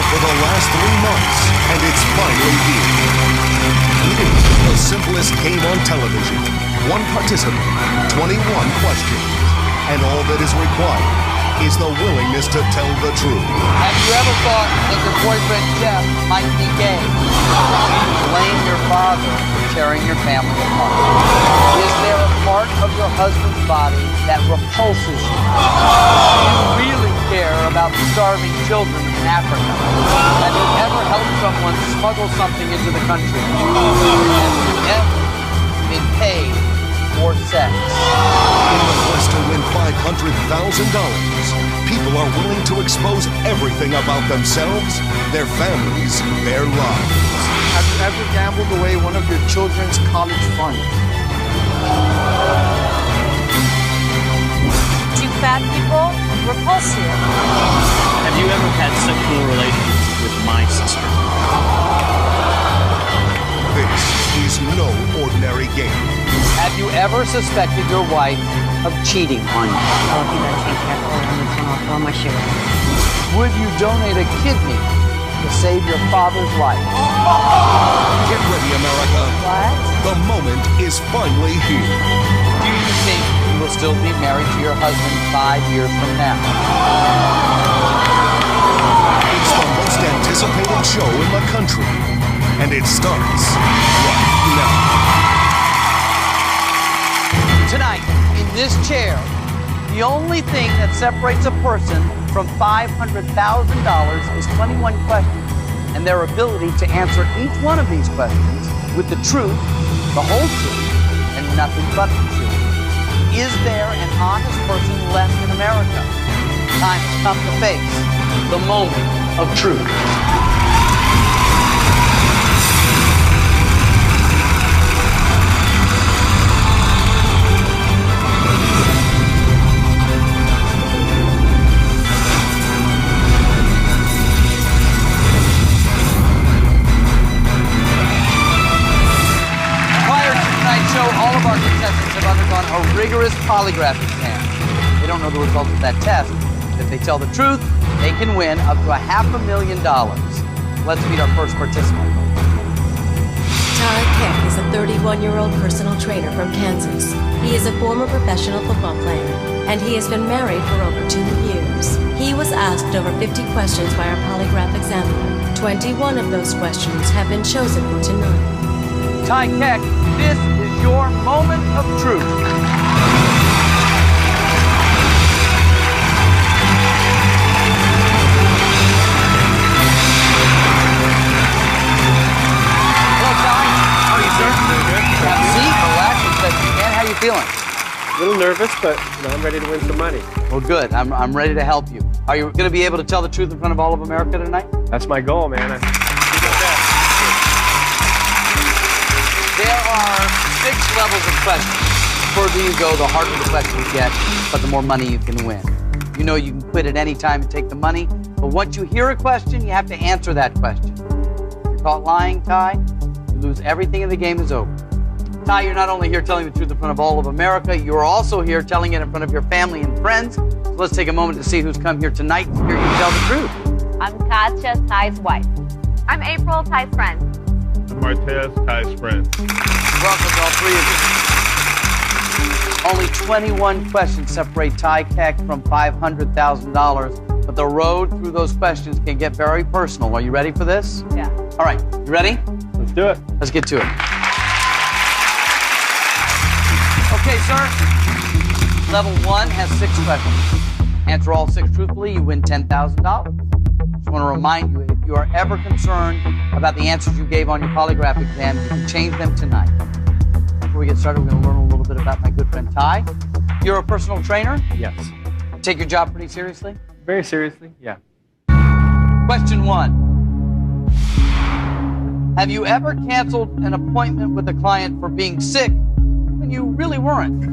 for the last 3 months, and it's finally here. It is the simplest game on television. 1 participant, 21 questions, and all that is required is the willingness to tell the truth. Have you ever thought that your boyfriend Jeff might be gay? You blame your father for tearing your family apart. Is there a part of your husband's body that repulses you? Do you really care about the starving children in Africa? Have you ever helped someone smuggle something into the country? Have you ever been paid for sex? In the quest to win $500,000, people are willing to expose everything about themselves, their families, their lives. Have you ever gambled away one of your children's college funds? Do fat people repulse you? Have you ever had sexual relations with my sister? This is no ordinary game. Have you ever suspected your wife of cheating on you? Oh, you better take care of her. I'm just gonna throw my shoe. Would you donate a kidney to save your father's life? Get ready, America. What? The moment is finally here. Do you think you will still be married to your husband 5 years from now? It's the most anticipated show in the country, and it starts right now. Tonight, in this chair, the only thing that separates a person from $500,000 is 21 questions and their ability to answer each one of these questions with the truth, the whole truth, and nothing but the truth. Is there an honest person left in America? Time has come to face the moment of truth. All of our contestants have undergone a rigorous polygraph exam. They don't know the results of that test. If they tell the truth, they can win up to $500,000. Let's meet our first participant. Ty Keck is a 31-year-old personal trainer from Kansas. He is a former professional football player, and he has been married for over 2 years. He was asked over 50 questions by our polygraph examiner. 21 of those questions have been chosen for tonight. Ty Keck, this is your moment of truth. Hello, Ty. How are you, sir? Very good. Have a seat, relax, as best you can. How you feeling? A little nervous, but I'm ready to win some money. Well, good. I'm ready to help you. Are you going to be able to tell the truth in front of all of America tonight? That's my goal, man. There are 6 levels of questions. The further you go, the harder the questions get, but the more money you can win. You know you can quit at any time and take the money, but once you hear a question, you have to answer that question. If you're caught lying, Ty, you lose everything and the game is over. Ty, you're not only here telling the truth in front of all of America, you're also here telling it in front of your family and friends. So let's take a moment to see who's come here tonight to hear you tell the truth. I'm Katya, Ty's wife. I'm April, Ty's friend. Martez, Ty's friend. Welcome to all 3 of you. Only 21 questions separate Ty Keck from $500,000, but the road through those questions can get very personal. Are you ready for this? Yeah. All right, you ready? Let's do it. Let's get to it. Okay, sir. Level 1 has 6 questions. Answer all 6 truthfully, you win $10,000. Just want to remind you, if you are ever concerned about the answers you gave on your polygraph exam, you can change them tonight. Before we get started, we're going to learn a little bit about my good friend Ty. You're a personal trainer? Yes. Take your job pretty seriously? Very seriously, yeah. Question 1. Have you ever canceled an appointment with a client for being sick when you really weren't?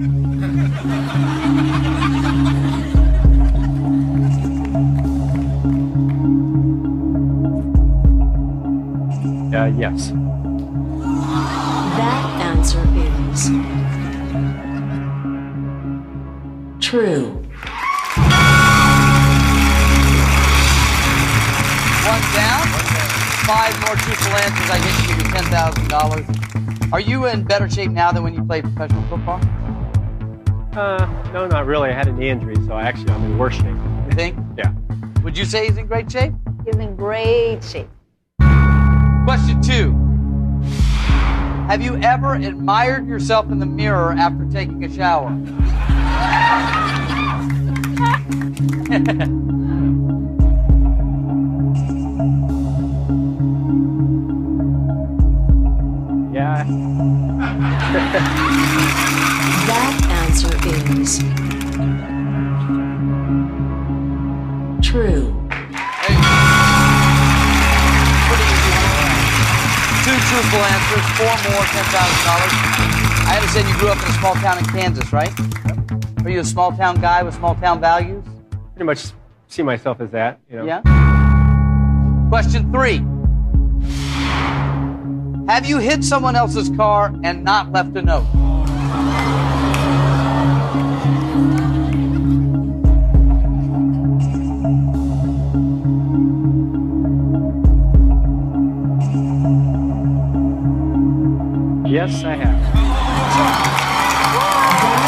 Yes. That answer is true. 1 down. 5 more truthful answers, I get you $10,000. Are you in better shape now than when you played professional football? No, not really. I had a knee injury, so I'm in worse shape. You think? Yeah. Would you say he's in great shape? He's in great shape. Question 2. Have you ever admired yourself in the mirror after taking a shower? Yeah. That answer is true. Hey. Pretty easy one. 2 truthful answers, 4 more, $10,000. I understand you grew up in a small town in Kansas, right? Yep. Are you a small town guy with small town values? Pretty much see myself as that, you know. Yeah. Question 3. Have you hit someone else's car and not left a note? Yes, I have.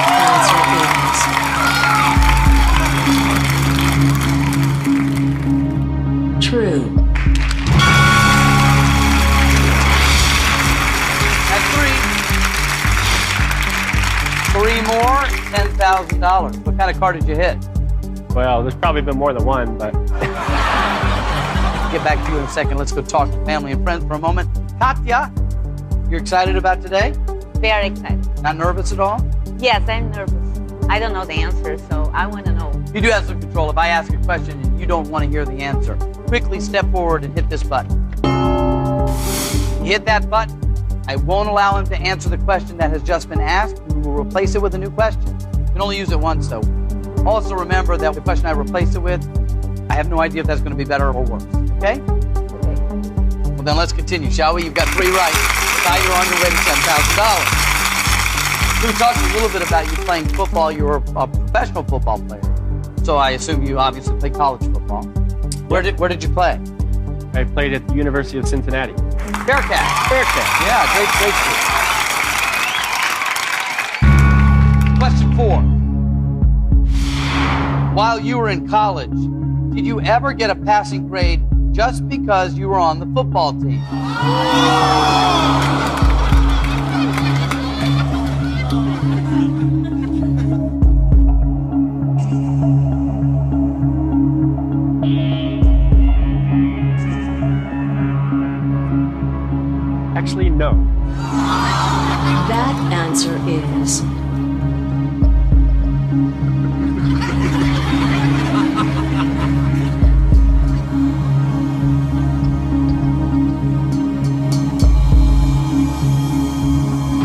That answer is true. And 3 more, $10,000. What kind of car did you hit? Well, there's probably been more than one, but... Get back to you in a second. Let's go talk to family and friends for a moment. Katya, you're excited about today? Very excited. Not nervous at all? Yes, I'm nervous. I don't know the answer, so I want to know. You do have some control. If I ask a question and you don't want to hear the answer, quickly step forward and hit this button. You hit that button, I won't allow him to answer the question that has just been asked. We will replace it with a new question. You can only use it once, though. Also remember that the question I replace it with, I have no idea if that's going to be better or worse. Okay? Okay. Well, then let's continue, shall we? You've got 3 right. Now you're on your way to $10,000. We talked a little bit about you playing football. You were a professional football player. So I assume you obviously played college football. Where did you play? I played at the University of Cincinnati. Bearcat. Bearcat. Yeah, great school. Question 4. While you were in college, did you ever get a passing grade just because you were on the football team? Actually, no. That answer is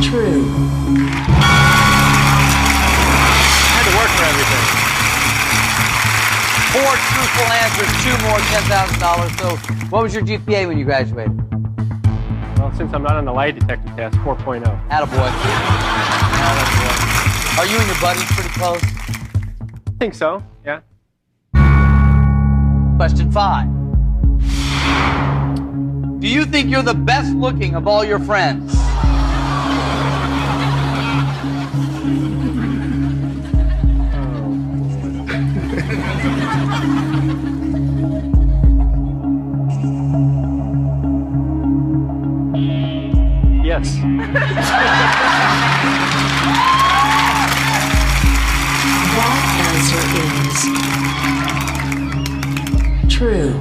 true. I had to work for everything. 4 truthful answers, 2 more, $10,000. So what was your GPA when you graduated? Well, since I'm not on the lie detector test, 4.0. Attaboy. Attaboy. Are you and your buddies pretty close? I think so, yeah. Question 5. Do you think you're the best looking of all your friends? Yes. That answer is true.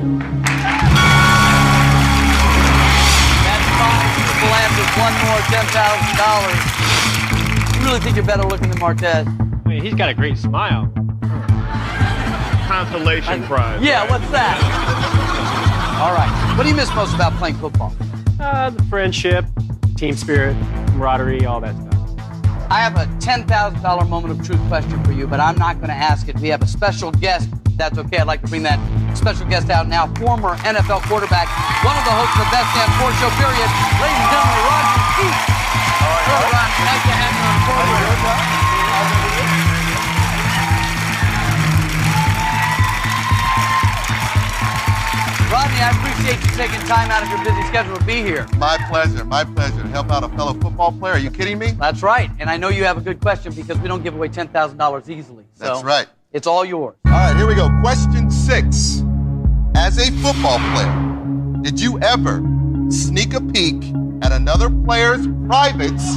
That's 5 truthful answers, 1 more, $10,000. You really think you're better looking than Martez? I mean, he's got a great smile. Consolation prize. Yeah, what's that? All right. What do you miss most about playing football? The friendship, team spirit, camaraderie, all that stuff. I have a $10,000 moment of truth question for you, but I'm not going to ask it. We have a special guest. If that's okay. I'd like to bring that special guest out now. Former NFL quarterback, one of the hosts of the Best Damn Sports Show, period. Ladies and gentlemen, Roger Keith. Hello, Ron. Nice to have you on the program. Rodney, I appreciate you taking time out of your busy schedule to be here. My pleasure, my pleasure. To help out a fellow football player. Are you kidding me? That's right. And I know you have a good question because we don't give away $10,000 easily. So That's right. It's all yours. All right, here we go. Question 6. As a football player, did you ever sneak a peek at another player's privates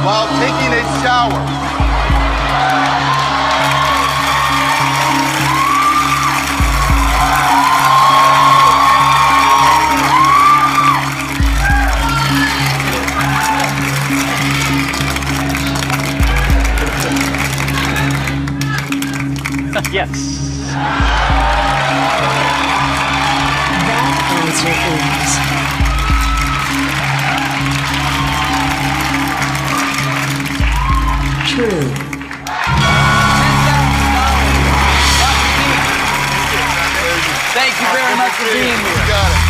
while taking a shower? Yes. That answer is true. Thank you very much for being here. You got it.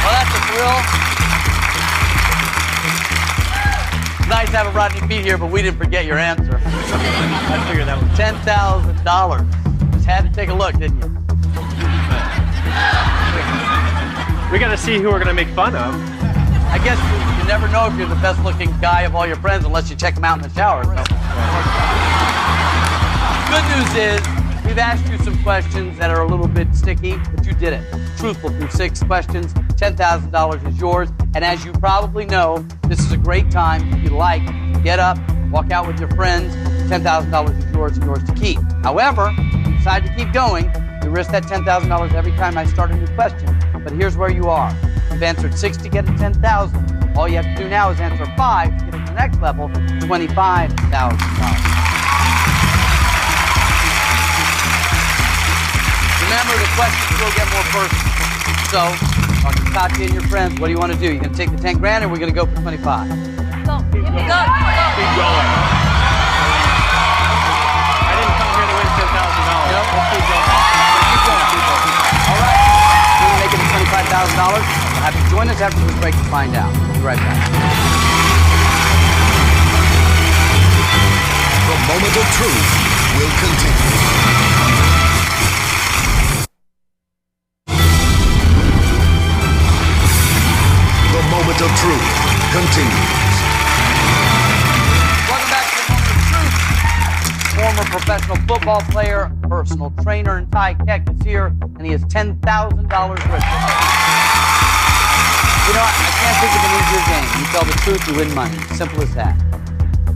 Well, that's a thrill. Nice having Rodney B here, but we didn't forget your answer. I figured that was $10,000. Just had to take a look, didn't you? We got to see who we're going to make fun of. I guess you never know if you're the best-looking guy of all your friends unless you check them out in the shower. So. Good news is we've asked you some questions that are a little bit sticky, but you did it. Truthful through 6 questions. $10,000 is yours. And as you probably know, this is a great time. If you like, get up, walk out with your friends. $10,000 is yours and yours to keep. However, if you decide to keep going, you risk that $10,000 every time I start a new question. But here's where you are. You've answered 6 to get to $10,000. All you have to do now is answer 5 to get to the next level, $25,000. Remember, the questions will get more personal. So, talk to Katya and your friends. What do you want to do? You going to take the 10 grand or are we going to go for 25? Go. Go. Keep going. I didn't come here to win $10,000. Nope. Let's keep going. Keep going. All right. We're going to make it to $25,000. We'll have you join us after this break to find out. We'll be right back. The moment of truth will continue. The moment of truth continues. Welcome back to the Moment of Truth. Former professional football player, personal trainer, and Ty Keck is here, and he has $10,000 risk. You know, I can't think of an easier game. You tell the truth, you win money. Simple as that.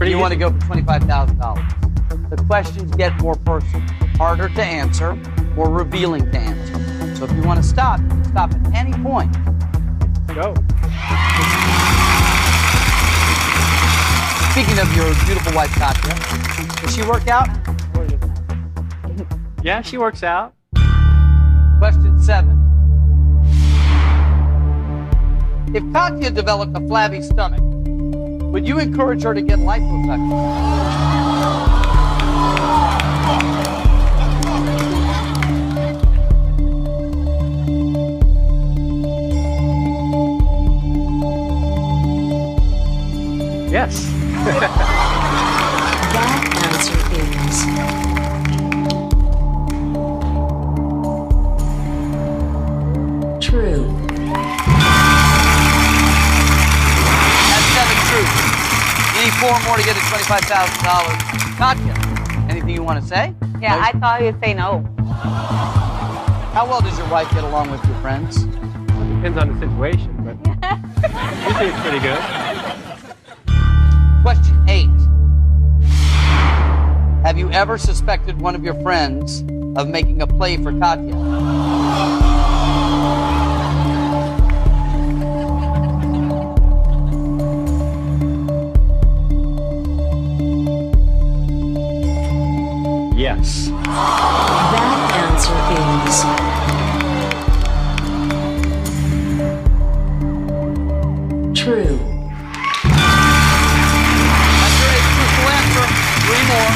You want to go for $25,000. The questions get more personal, harder to answer, more revealing to answer. So if you want to stop, you can stop at any point. Go. Speaking of your beautiful wife, Katya, does she work out? Yeah, she works out. Question 7. If Katya developed a flabby stomach, would you encourage her to get liposuction? Yes. That answer is true. That's 7 true. You need 4 more to get to $25,000. Katya, anything you want to say? Yeah, I thought you'd say no. How well does your wife get along with your friends? Depends on the situation, but usually it's pretty good. Question 8. Have you ever suspected one of your friends of making a play for Katya? Yes. That answer is true. That's your 8th truthful answer. 3 more.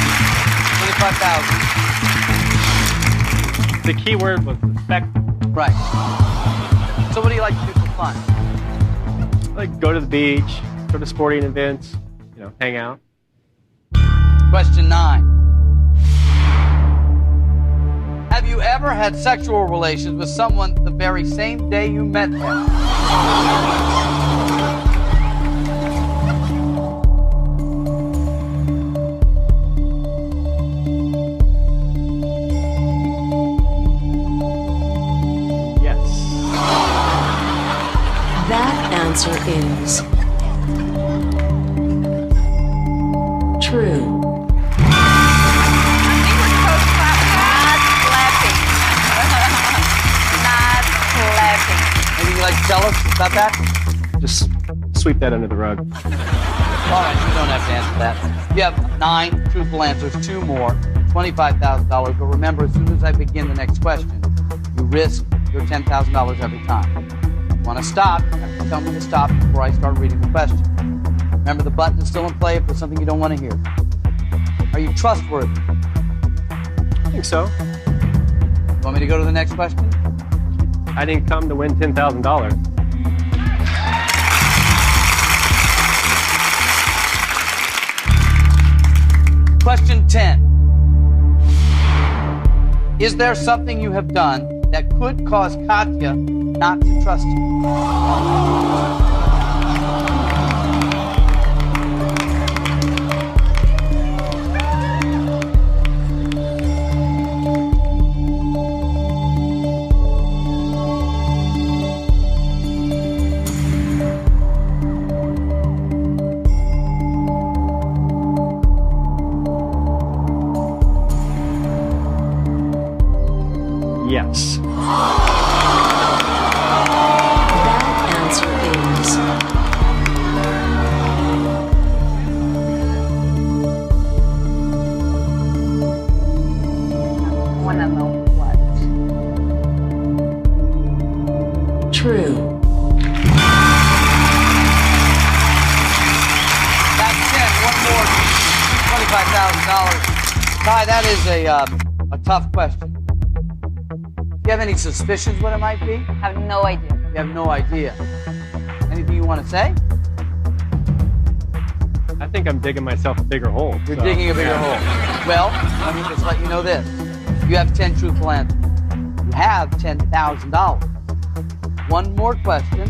25,000. The key word was suspect. Right. So what do you like to do for fun? Like go to the beach, go to sporting events, hang out. Question 9. Have you ever had sexual relations with someone the very same day you met them? That answer is true. Not clapping. Anything you'd like to tell us about that? Just sweep that under the rug. All right, you don't have to answer that. You have 9 truthful answers, 2 more, $25,000. But remember, as soon as I begin the next question, you risk your $10,000 every time. If you want to stop, you have to tell me to stop before I start reading the question. Remember, the button is still in play if there's something you don't want to hear. Are you trustworthy? I think so. You want me to go to the next question? I didn't come to win $10,000. Question 10. Is there something you have done that could cause Katya not to trust you? Yes. That answer is I want to know what. true. That's 10. One more. $25,000. Ty, that is a tough question. Do you have any suspicions what it might be? I have no idea. You have no idea. Anything you want to say? I think I'm digging myself a bigger hole. You're digging a bigger hole. Well, let me just let you know this. You have 10 truthful answers. You have $10,000. One more question,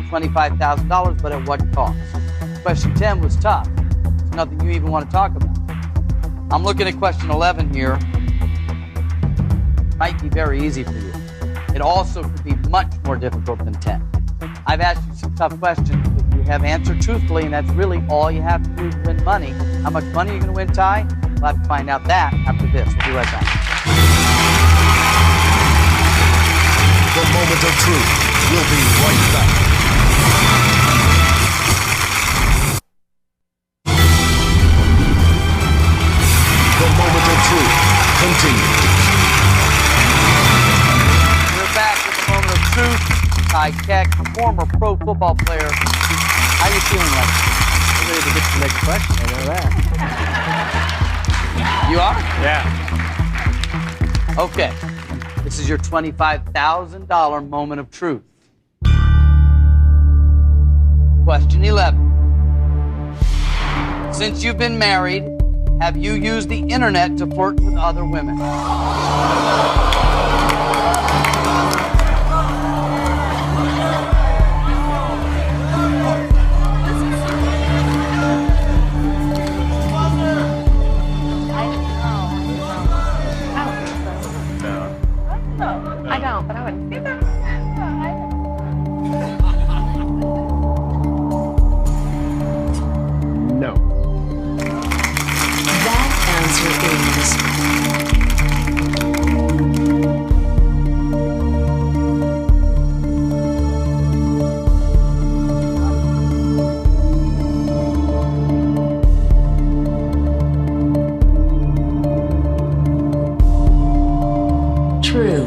$25,000, but at what cost? Question 10 was tough. It's nothing you even want to talk about. I'm looking at question 11 here. Might be very easy for you. It also could be much more difficult than 10. I've asked you some tough questions, but you have answered truthfully, and that's really all you have to do to win money. How much money are you going to win, Ty? We'll have to find out that after this. We'll be right back. The moment of truth. We'll be right back. The moment of truth continues. We're back with the moment of truth. Ty Keck, former pro football player. How you feeling like it? I'm ready to get to the next question. I know that. You are? Yeah. Okay. This is your $25,000 moment of truth. Question 11. Since you've been married, have you used the internet to flirt with other women? I don't, but I would see that. No. That answer is true.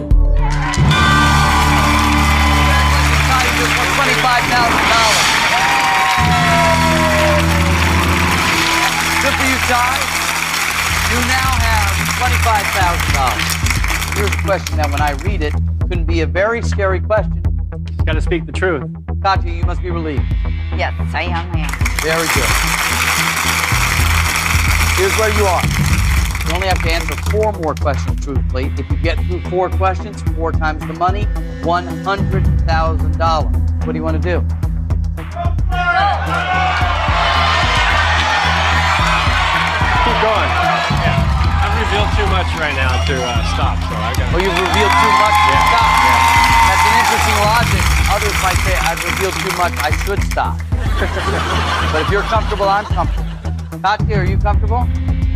Ty, you just won $25,000. Good for you, Ty. You now have $25,000. Here's a question that when I read it, can be a very scary question. Just got to speak the truth. Katya, you must be relieved. Yes, I am. Very good. Here's where you are. You only have to answer 4 more questions truthfully. If you get through 4 questions, 4 times the money, $100,000. What do you want to do? Keep going. Yeah. I've revealed too much right now to stop, so I got. Oh, you've revealed too much to stop. Yeah. That's an interesting logic. Others might say, I've revealed too much, I should stop. But if you're comfortable, I'm comfortable. Katya, are you comfortable?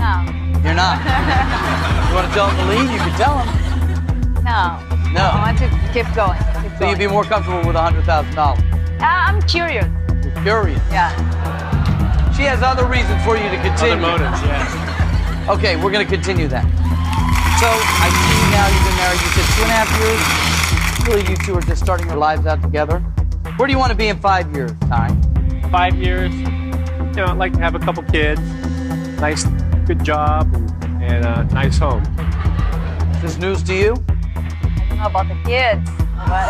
No. You're not. You want to tell him to leave? You can tell him. No. No. I want to keep going. So you'd be more comfortable with $100,000. I'm curious. You're curious. Yeah. She has other reasons for you to continue. Other motives, yeah. Okay, we're going to continue that. So I see now you've been married, you said 2.5 years. Really, you two are just starting your lives out together. Where do you want to be in 5 years, Ty? 5 years. You know, I'd like to have a couple kids, nice, good job, and a nice home. Is this news to you? I don't know about the kids, but...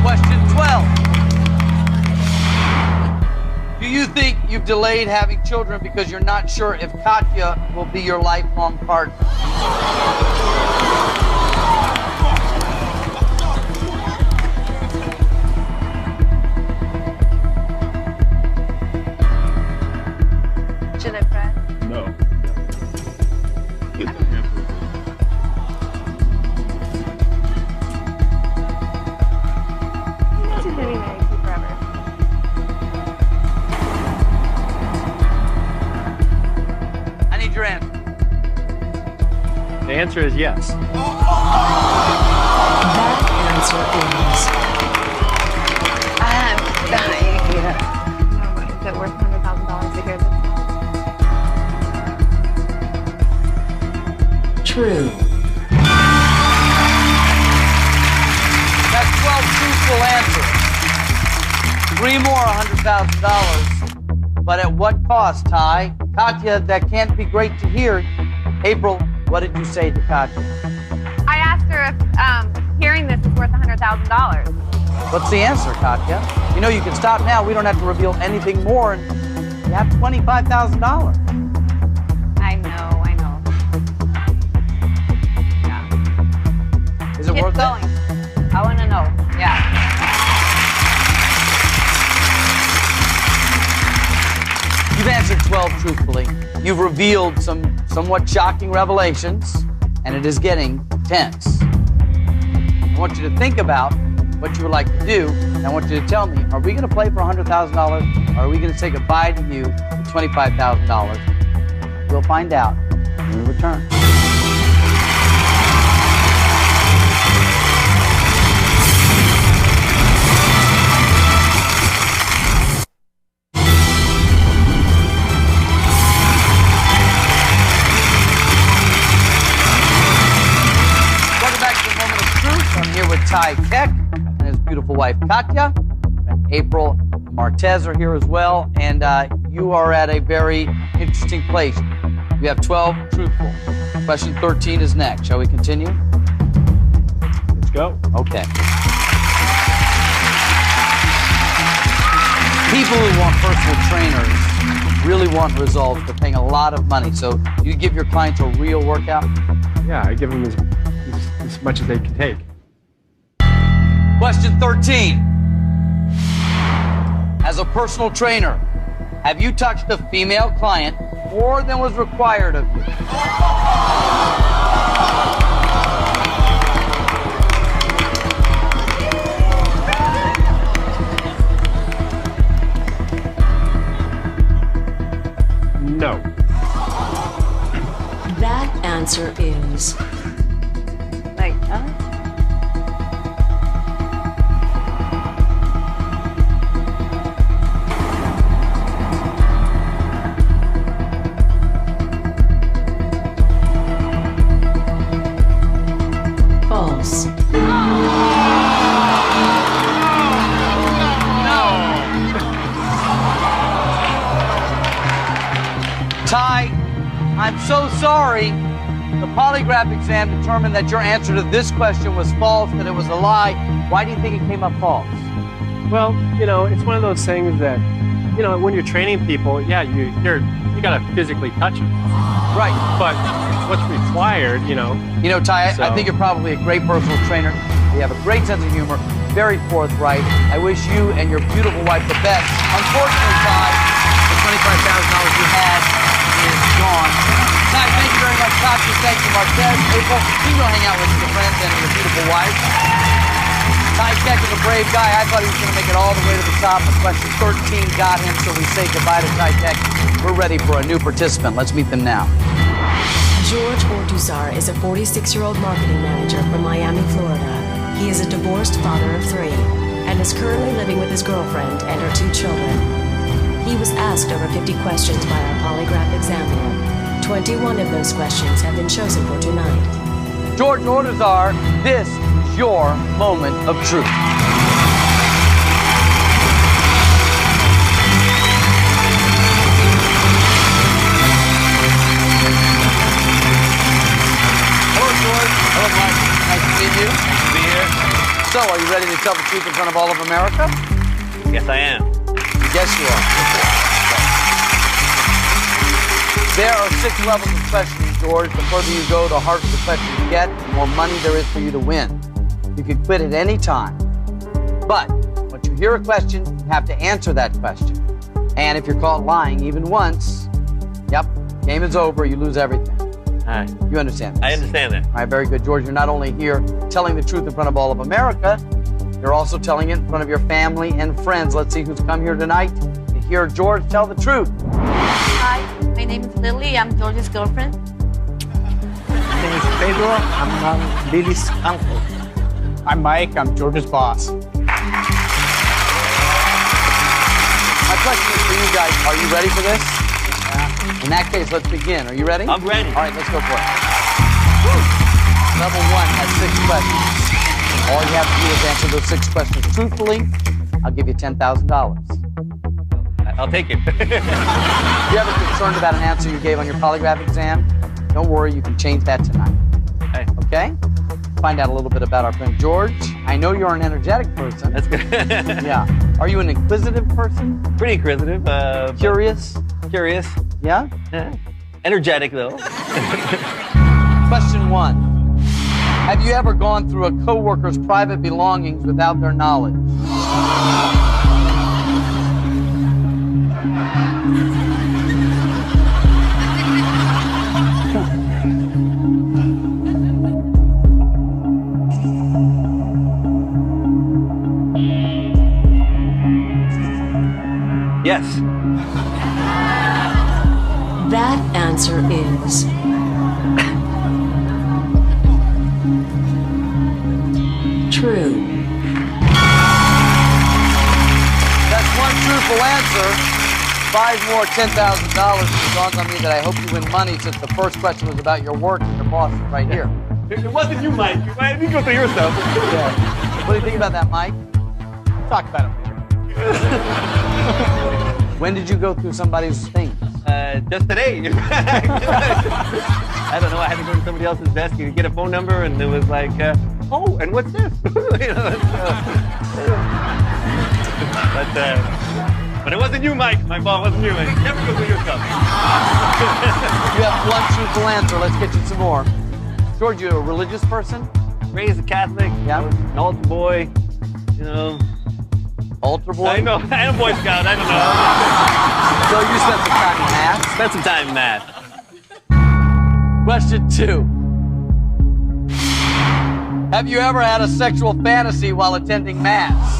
Question 12. Do you think you've delayed having children because you're not sure if Katya will be your lifelong partner? Should I press? No. To be married to forever. I need your answer. The answer is yes. That answer is I'm dying here. Is it worth $100,000 to hear this? true. That's 12 truthful answers. 3 more, $100,000. But at what cost, Ty? Katya, that can't be great to hear. April, what did you say to Katya? I asked her if hearing this is worth $100,000. What's the answer, Katya? You know, you can stop now. We don't have to reveal anything more, and you have $25,000. I know. Yeah. Is it Keep worth going. it? I want to know. Yeah. You've answered 12 truthfully. You've revealed some somewhat shocking revelations, and it is getting tense. I want you to think about what you would like to do, and I want you to tell me, are we going to play for $100,000, or are we going to say goodbye to you for $25,000? We'll find out when we return. I'm here with Ty Keck and his beautiful wife, Katya, and April Martez are here as well. And you are at a very interesting place. You have 12 truthful. Question 13 is next. Shall we continue? Let's go. Okay. People who want personal trainers really want results. They're paying a lot of money. So you give your clients a real workout? Yeah, I give them as much as they can take. Question 13. As a personal trainer, have you touched a female client more than was required of you? No. That answer is Like, false. Ty, I'm so sorry. The polygraph exam determined that your answer to this question was false, that it was a lie. Why do you think it came up false? Well, you know, it's one of those things that you know, when you're training people, yeah, you got to physically touch them. Right. But what's required, you know. You know, Ty, I think you're probably a great personal trainer. You have a great sense of humor, very forthright. I wish you and your beautiful wife the best. Unfortunately, Ty, the $25,000 you had is gone. Ty, thank you very much. Tasha, thank you, Marquez. April, you go hang out with your friends and your beautiful wife. Ty Keck is a brave guy. I thought he was going to make it all the way to the top, but question 13 got him, so we say goodbye to Ty Keck. We're ready for a new participant. Let's meet them now. George Ortuzar is a 46-year-old marketing manager from Miami, Florida. He is a divorced father of 3 and is currently living with his girlfriend and her 2 children. He was asked over 50 questions by our polygraph examiner. 21 of those questions have been chosen for tonight. George Ortuzar, this is your moment of truth. Hello, George. Hello, Mike. Nice to meet you. Nice to be here. So, are you ready to tell the truth in front of all of America? Yes, I am. Yes, you are. There are 6 levels of questions, George. The further you go, the harder the questions you get, the more money there is for you to win. You can quit at any time. But once you hear a question, you have to answer that question. And if you're caught lying even once, yep, game is over, you lose everything. All right. You understand this? I understand that. All right, very good. George, you're not only here telling the truth in front of all of America, you're also telling it in front of your family and friends. Let's see who's come here tonight to hear George tell the truth. Hi, my name is Lily. I'm George's girlfriend. My name is Pedro. I'm Lily's uncle. I'm Mike. I'm George's boss. My question is for you guys. Are you ready for this? In that case, let's begin. Are you ready? I'm ready. All right, let's go for it. Woo. Level 1 has 6 questions. All you have to do is answer those 6 questions truthfully. I'll give you $10,000. I'll take it. If you're ever concerned about an answer you gave on your polygraph exam, don't worry, you can change that tonight. Hey. Okay? Find out a little bit about our friend George. I know you're an energetic person. That's good. Yeah. Are you an inquisitive person? Pretty inquisitive. Curious? Curious. Yeah? Energetic, though. Question 1. Have you ever gone through a coworker's private belongings without their knowledge? Yes. That answer is true. That's one truthful answer. 5 more, $10,000. It dawns on me that I hope you win money since the first question was about your work and your boss is right here. It wasn't you, Mike. You go through your stuff. Yeah. What do you think about that, Mike? Talk about it later. When did you go through somebody's things? Just today. I don't know. I had to go to somebody else's desk to get a phone number, and it was like, oh, and what's this? You know, but it wasn't you, Mike. My ball wasn't you. Mike. Never go through your stuff. You have one truthful answer. Let's get you some more. George, you a religious person? Raised a Catholic. Yeah. I was an altar boy. You know. Altar boy? I know. I'm a Boy Scout. I don't know. So you spent some time in math? Spent some time in math. Question 2. Have you ever had a sexual fantasy while attending mass?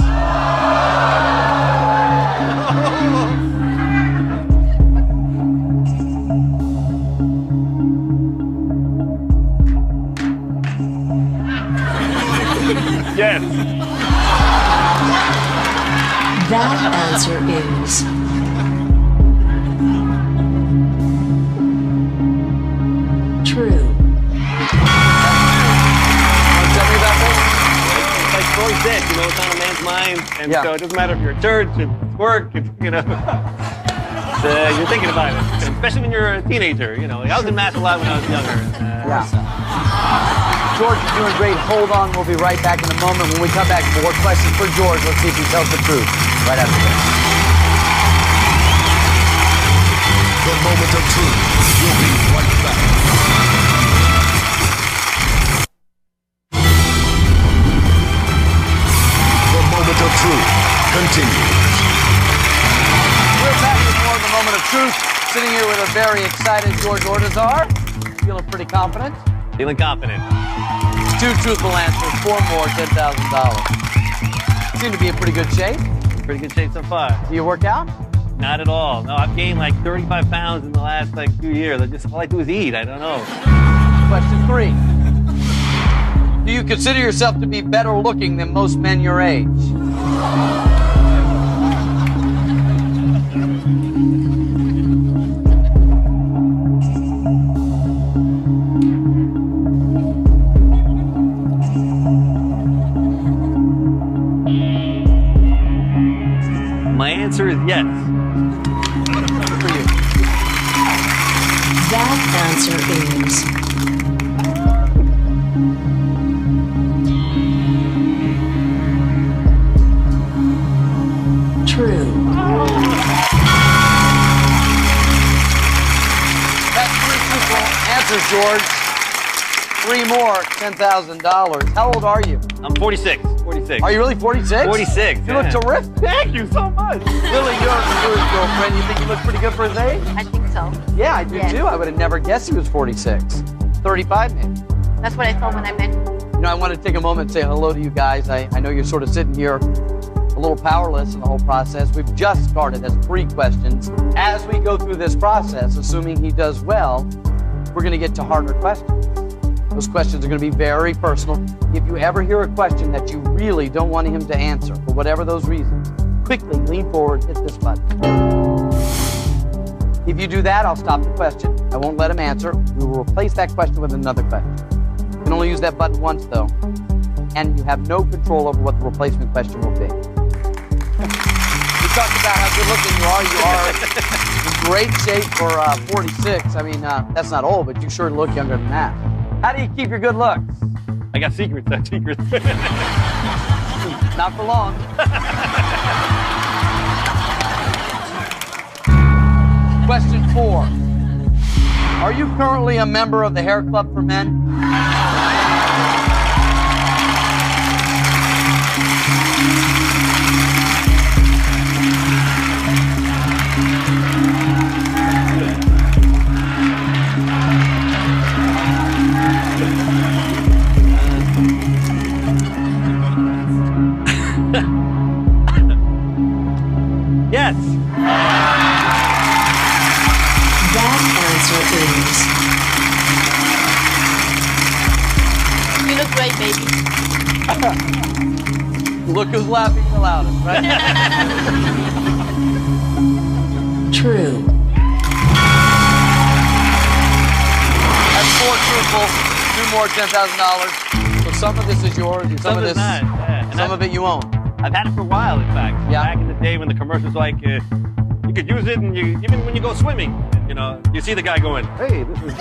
Yes. That answer is true. Tell me about this. Like Troy said, you know, it's on a man's mind, and Yeah. so it doesn't matter if you're at church, it's work, it's, you know. You're thinking about it, especially when you're a teenager. You know, I was in math a lot when I was younger. Yeah. George, you're doing great. Hold on. We'll be right back in a moment. When we come back, more questions for George. Let's see if he tells the truth right after this. truth, sitting here with a very excited George Ordazar. Feeling pretty confident. Feeling confident. 2 truthful answers, 4 more, $10,000. Seem to be in pretty good shape. Pretty good shape so far. Do you work out? Not at all. No, I've gained like 35 pounds in the last like 2 years. All I do is eat. I don't know. Question 3. Do you consider yourself to be better looking than most men your age? My answer is yes. For you. That answer is true. That's 3 truthful answers, George. 3 more, $10,000. How old are you? I'm 46. 46. Are you really 46? 46. You look terrific. Thank you so much. Lily, you're his girlfriend. You think he looks pretty good for his age? I think so. Yeah, I do too. I would have never guessed he was 46. 35 maybe. That's what I thought when I met him. You know, I want to take a moment and say hello to you guys. I know you're sort of sitting here a little powerless in the whole process. We've just started as 3 questions. As we go through this process, assuming he does well, we're going to get to harder questions. Those questions are going to be very personal. If you ever hear a question that you really don't want him to answer, for whatever those reasons, quickly lean forward, hit this button. If you do that, I'll stop the question. I won't let him answer. We will replace that question with another question. You can only use that button once, though, and you have no control over what the replacement question will be. We talked about how good looking you are. You are in great shape for 46. I mean, that's not old, but you sure look younger than that. How do you keep your good looks? I got secrets. That's secrets. Not for long. Question 4. Are you currently a member of the Hair Club for Men? Yes. That answer is You look great, baby. Look who's laughing the loudest, right? true. That's 4 truthful, 2 more, $10,000. So some of this is yours, and some of this, not. Yeah. And some of it you own. I've had it for a while, in fact. Yeah. Back in the day when the commercials like, you could use it, and even when you go swimming, you know, you see the guy going, "Hey, this is."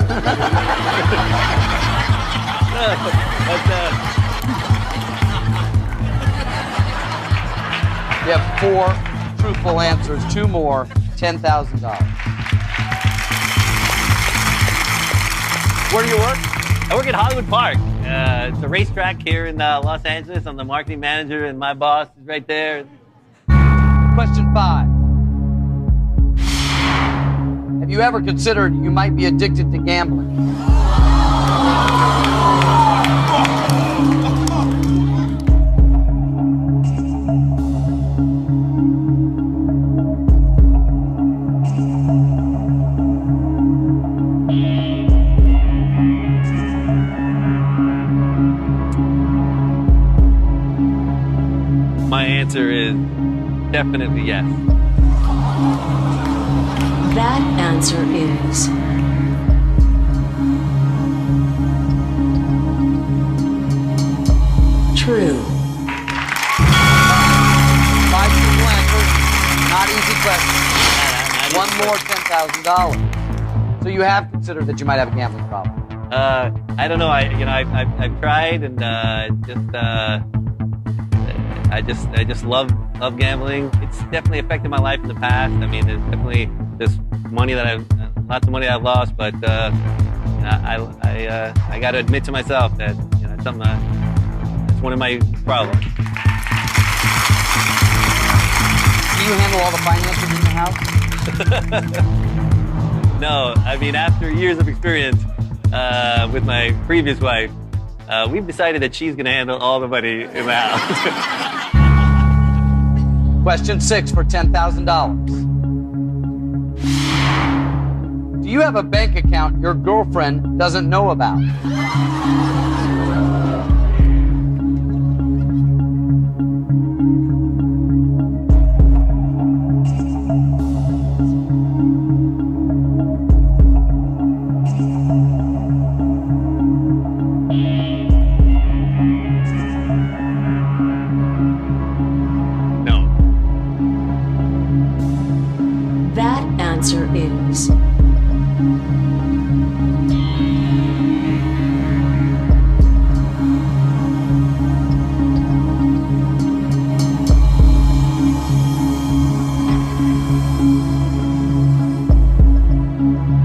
You have 4 truthful answers, 2 more, $10,000. Where do you work? I work at Hollywood Park. It's a racetrack here in Los Angeles. I'm the marketing manager, and my boss is right there. Question 5. Have you ever considered you might be addicted to gambling? My answer is definitely yes. That answer is true. 5 truthful answers, not easy questions. 1 more, $10,000. So you have considered that you might have a gambling problem. I don't know. I've tried, and I just love gambling. It's definitely affected my life in the past. I mean, there's definitely lots of money I've lost, but I got to admit to myself that it's something that's one of my problems. do you handle all the finances in the house? No, I mean, after years of experience with my previous wife, we've decided that she's going to handle all the money in the house. Question 6 for $10,000. Do you have a bank account your girlfriend doesn't know about? That answer is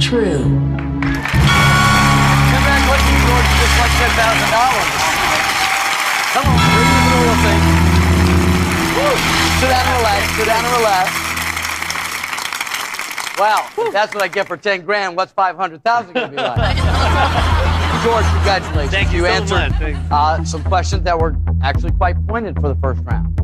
true. Congratulations, George. You just won $10,000. Come on, bring me the real thing. Woo. Sit down and relax. Sit down and relax. Wow, if that's what I get for 10 grand. What's 500,000 going to be like? George, congratulations. Thank you so answered much. some questions that were actually quite pointed for the first round.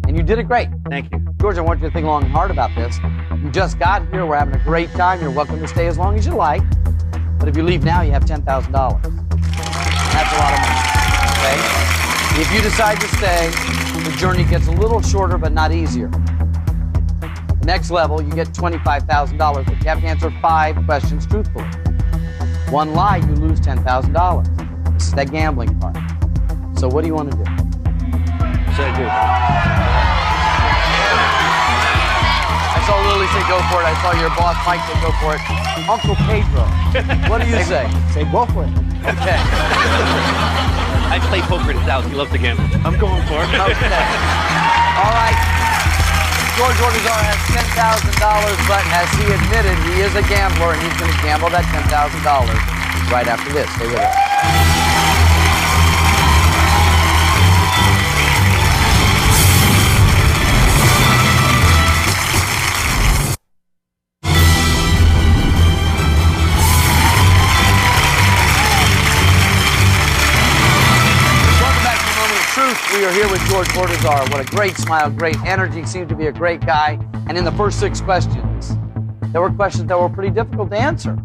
And you did it great. Thank you. George, I want you to think long and hard about this. You just got here. We're having a great time. You're welcome to stay as long as you like. But if you leave now, you have $10,000. That's a lot of money. Okay? If you decide to stay, the journey gets a little shorter but not easier. Next level, you get $25,000, but you have to answer 5 questions truthfully. One lie, you lose $10,000. This is that gambling part. So what do you want to do? What should I do? I saw Lily say go for it. I saw your boss Mike say go for it. Uncle Pedro, what do you say? Say go for it. Okay. I play poker in his house. He loves to gamble. I'm going for it. Okay. All right. George Ordazar has $10,000, but as he admitted, he is a gambler, and he's going to gamble that $10,000 right after this. Stay with us. We are here with George Ordazar. What a great smile, great energy, seemed to be a great guy. And in the first 6 questions, there were questions that were pretty difficult to answer.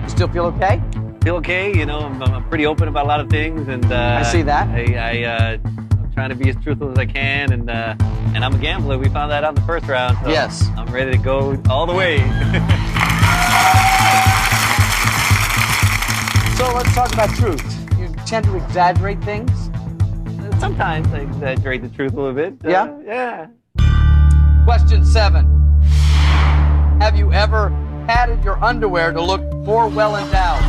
You still feel okay? Feel okay. You know, I'm pretty open about a lot of things, and I see that. I'm trying to be as truthful as I can, and I'm a gambler. We found that out in the first round. So yes. I'm ready to go all the way. So let's talk about truth. You tend to exaggerate things? Sometimes I exaggerate the truth a little bit. Yeah? Yeah. Question 7. Have you ever padded your underwear to look more well endowed?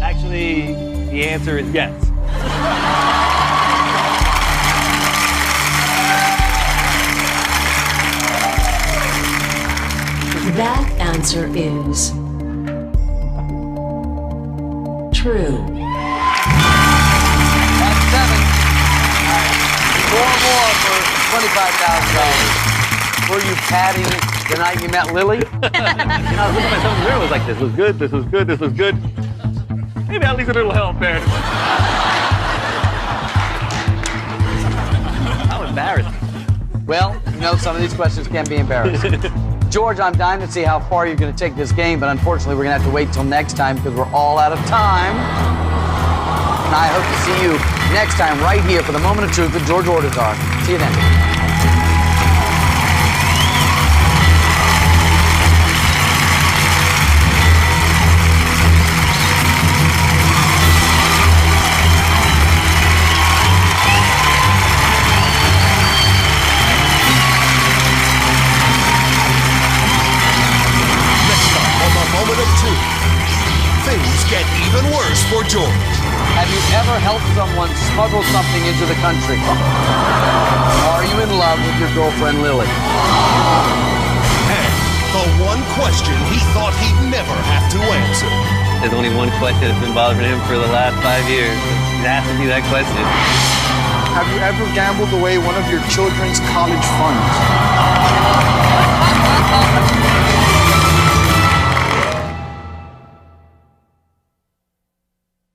Actually, the answer is yes. That answer is true. That's 7. 4 more for $25,000. Were you padding the night you met Lily? You know, I was looking at myself in the mirror. I was like, this was good, this was good, this was good. Maybe I'll leave a little help there. How embarrassing. Well, you know, some of these questions can be embarrassing. George, I'm dying to see how far you're going to take this game, but unfortunately, we're going to have to wait till next time because we're all out of time. And I hope to see you next time right here for the Moment of Truth with George Ordazar. See you then. Moment of Truth. Things get even worse for George. Have you ever helped someone smuggle something into the country? Are you in love with your girlfriend, Lily? And the one question he thought he'd never have to answer. There's only one question that's been bothering him for the last 5 years. He's asking me that question. Have you ever gambled away one of your children's college funds?